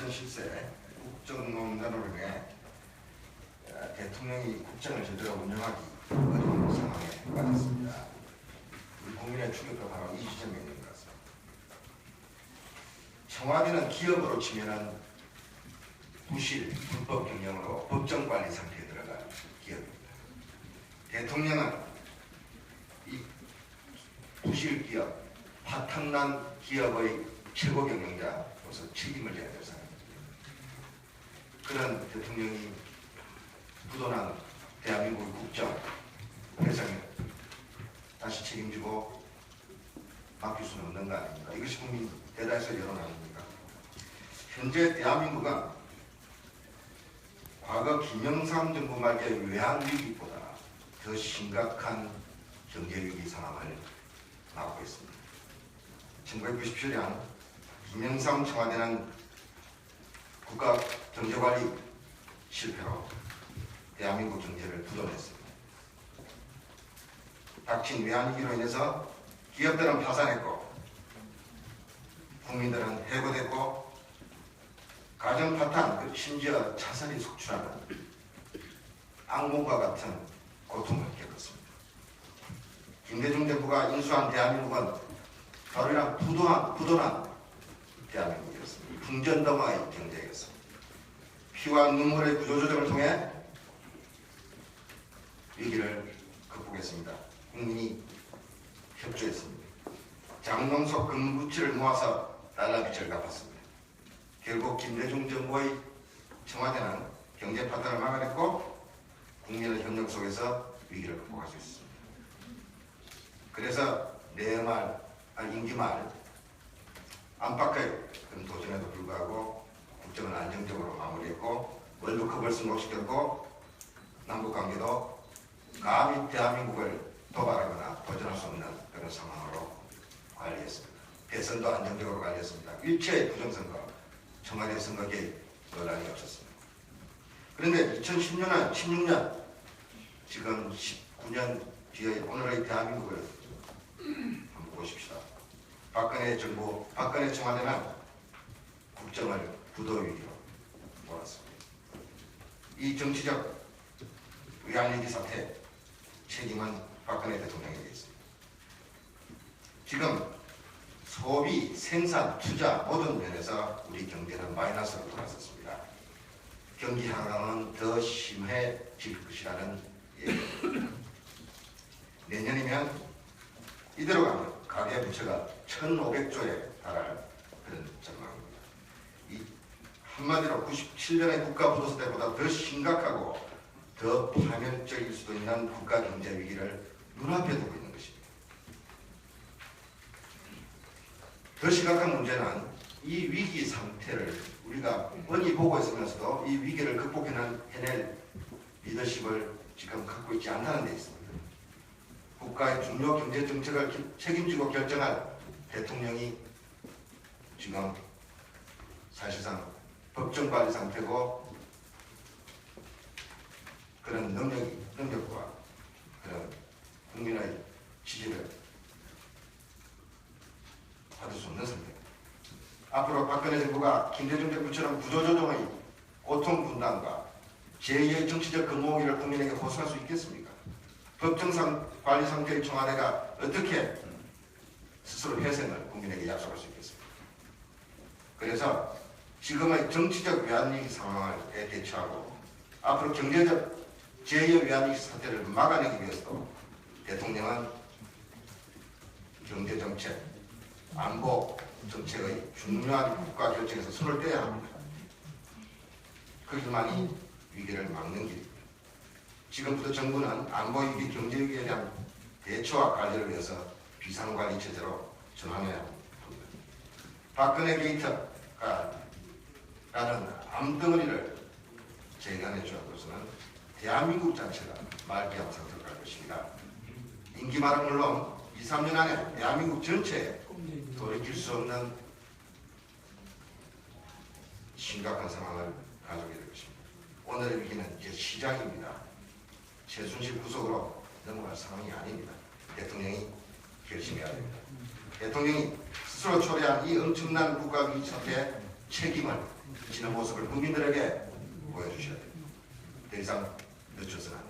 실세 국정농단으로 인해 대통령이 국정을 제대로 운영하기 어려운 상황에 빠졌습니다. 우리 국민의 충격도 바로 이 지점에 있는 것 같습니다. 청와대는 기업으로 치면은 부실, 불법 경영으로 법정관리 상태에 들어간 기업입니다. 대통령은 이 부실 기업, 파탄난 기업의 최고 경영자로서 책임을 져야 될 사람입니다. 그런 대통령이 부도난 대한민국의 국정 회상에 다시 책임지고 맡길 수는 없는 거 아닙니까? 이것이 국민 대다수의 여론 아닙니까? 현재 대한민국은 과거 김영삼 정부 말기의 외환위기보다 더 심각한 경제위기 상황을 맞고 있습니다. 1997년 김영삼 청와대는 국가 경제관리 실패로 대한민국 경제를 부도냈습니다. 닥친 외환위기로 인해서 기업들은 파산했고 국민들은 해고됐고 가정 파탄, 심지어 자살이 속출하는 악몽과 같은 고통을 겪었습니다. 김대중 정부가 인수한 대한민국은 바로 이런 부도난 대한민국이었습니다. 풍전등화의 경제였습니다. 피와 눈물의 구조조정을 통해 위기를 극복했습니다. 국민이 협조했습니다. 장롱석 금부치를 모아서 달러빚을 갚았습니다. 결국 김대중 정부의 청와대는 경제 파탄을 막아냈고 국민의 협력 속에서 위기를 극복할 수 있습니다. 그래서 임기 말 안팎의 그런 도전에도 불구하고 국정을 안정적으로 마무리했고 월드컵을 승복시켰고 남북관계도 감히 대한민국을 도발하거나 도전할 수 없는 그런 상황으로 관리했습니다. 대선도 안정적으로 관리했습니다. 일체의 부정선거, 청와대 선거계에 논란이 없었습니다. 그런데 2010년, 16년, 지금 19년 뒤에 오늘의 대한민국을 한번 보십시다. 박근혜 정부, 박근혜 청와대는 국정을 부도위기로 몰았습니다. 이 정치적 외환위기 사태 책임은 박근혜 대통령에게 있습니다. 지금 소비, 생산, 투자 모든 면에서 우리 경제는 마이너스로 돌아섰습니다. 경기 하강은 더 심해질 것이라는 예입니다. 내년이면 이대로 가면 가계부채가 1,500조에 달할 그런 전망입니다. 이 한마디로 97년의 국가부도서 때보다 더 심각하고 더 파멸적일 수도 있는 국가 경제 위기를 눈앞에 두고 있는 것입니다. 더 심각한 문제는 이 위기 상태를 우리가 뻔히 보고 있으면서도 이 위기를 극복해낼 리더십을 지금 갖고 있지 않다는 데 있습니다. 국가의 중요 경제 정책을 책임지고 결정할 대통령이 지금 사실상 법정관리 상태고 그런 능력과 그런 국민의 지지를 받을 수 없는 상태입니다. 앞으로 박근혜 정부가 김대중 정부처럼 구조조정의 고통 분담과 제2의 정치적 근무기를 국민에게 호소할 수 있겠습니까? 법정 관리 상태의 청와대가 어떻게 스스로 회생을 국민에게 약속할 수 있겠습니까? 그래서 지금의 정치적 외환위기 상황에 대처하고 앞으로 경제적 제2의 외환위기 사태를 막아내기 위해서도 대통령은 경제정책, 안보 정책의 중요한 국가 결정에서 손을 떼야 합니다. 그것만이 위기를 막는 길입니다. 지금부터 정부는 안보위기, 경제위기에 대한 대처와 관리를 위해서 비상관리 체제로 전환해야 합니다. 박근혜 게이트가 라는 암덩어리를 재간해 주어서는 대한민국 자체가 말기암 상태로 갈 것입니다. 임기 말은 물론 2, 3년 안에 대한민국 전체에 돌이킬 수 없는 심각한 상황을 가져오게 될 것입니다. 오늘의 위기는 이제 시작입니다. 최순실 구속으로 넘어갈 상황이 아닙니다. 대통령이 결심해야 됩니다. 대통령이 스스로 초래한 이 엄청난 국가 위기 사태에 책임을 지는 모습을 국민들에게 보여주셔야 됩니다. 더 이상 늦춰서는